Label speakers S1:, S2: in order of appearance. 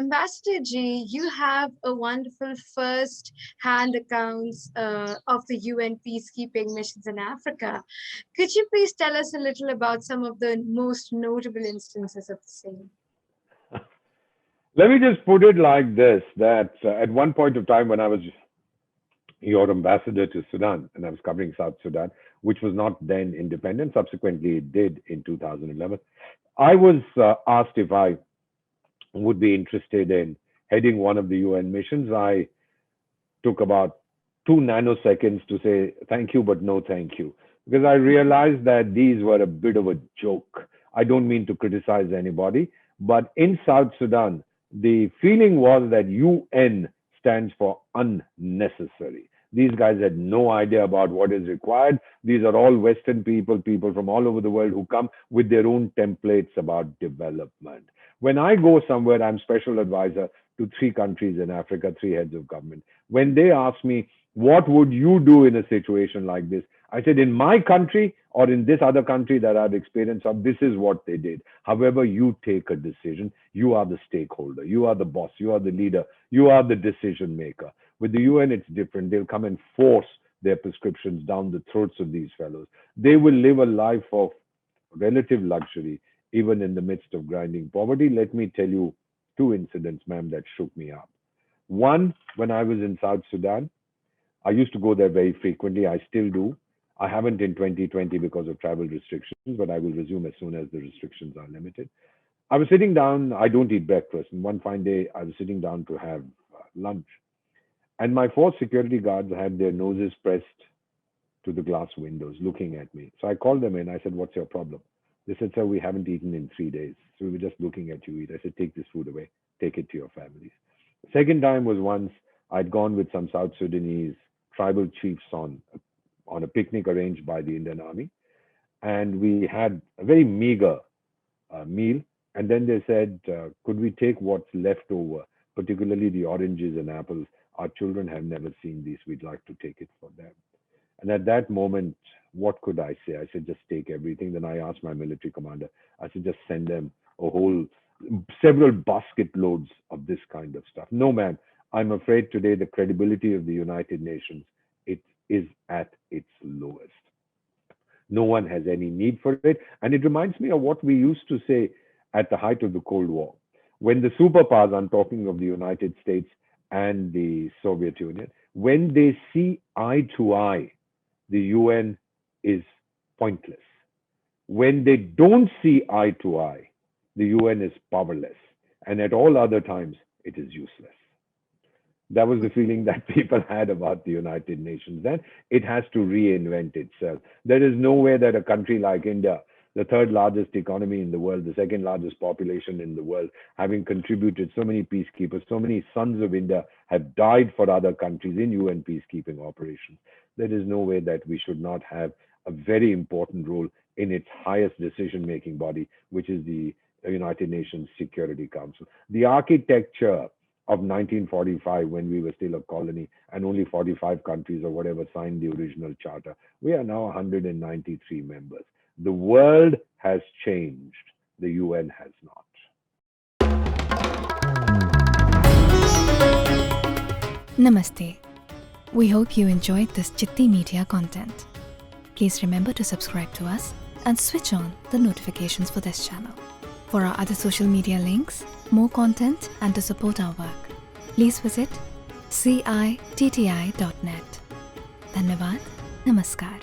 S1: Ambassador G, you have a wonderful first-hand accounts of the UN peacekeeping missions in Africa. Could you please tell us a little about some of the most notable instances of the same?
S2: Let me just put it like this: that at one point of time, when I was your ambassador to Sudan, and I was covering South Sudan, which was not then independent. Subsequently, it did in 2011. I was asked if I would be interested in heading one of the UN missions. I took about 2 nanoseconds to say thank you, but no thank you, because I realized that these were a bit of a joke. I don't mean to criticize anybody, but in South Sudan, the feeling was that UN stands for unnecessary. These guys had no idea about what is required. These are all Western people, people from all over the world who come with their own templates about development. When I go somewhere, I'm special advisor to 3 countries in Africa, 3 heads of government. When they ask me, what would you do in a situation like this? I said, in my country or in this other country that I've experienced of, this is what they did. However, you take a decision. You are the stakeholder. You are the boss. You are the leader. You are the decision maker. With the UN, it's different. They'll come and force their prescriptions down the throats of these fellows. They will live a life of relative luxury, even in the midst of grinding poverty. Let me tell you 2 incidents, ma'am, that shook me up. One, when I was in South Sudan, I used to go there very frequently. I still do. I haven't in 2020 because of travel restrictions, but I will resume as soon as the restrictions are limited. I was sitting down. I don't eat breakfast. And one fine day, I was sitting down to have lunch. And my 4 security guards had their noses pressed to the glass windows looking at me. So I called them in. I said, what's your problem? They said, sir, we haven't eaten in 3 days. So we were just looking at you eat. I said, take this food away. Take it to your families. The second time was once I'd gone with some South Sudanese tribal chiefs on a picnic arranged by the Indian Army. And we had a very meager meal. And then they said, could we take what's left over, particularly the oranges and apples? Our children have never seen these. We'd like to take it for them. And at that moment, what could I say? I said, just take everything. Then I asked my military commander, I said, just send them several basket loads of this kind of stuff. No, man, I'm afraid today the credibility of the United Nations, it is at its lowest. No one has any need for it. And it reminds me of what we used to say at the height of the Cold War. When the superpowers, I'm talking of the United States and the Soviet Union, when they see eye to eye, the UN is pointless. When they don't see eye to eye, the UN is powerless. And at all other times, it is useless. That was the feeling that people had about the United Nations. Then it has to reinvent itself. There is no way that a country like India, the 3rd largest economy in the world, the 2nd largest population in the world, having contributed so many peacekeepers, so many sons of India have died for other countries in UN peacekeeping operations. There is no way that we should not have a very important role in its highest decision-making body, which is the United Nations Security Council. The architecture of 1945, when we were still a colony and only 45 countries or whatever signed the original charter, we are now 193 members. The world has changed. The UN has not.
S3: Namaste. We hope you enjoyed this Chitti Media content. Please remember to subscribe to us and switch on the notifications for this channel. For our other social media links, more content, and to support our work, please visit citti.net. Dhanyavad. Namaskar.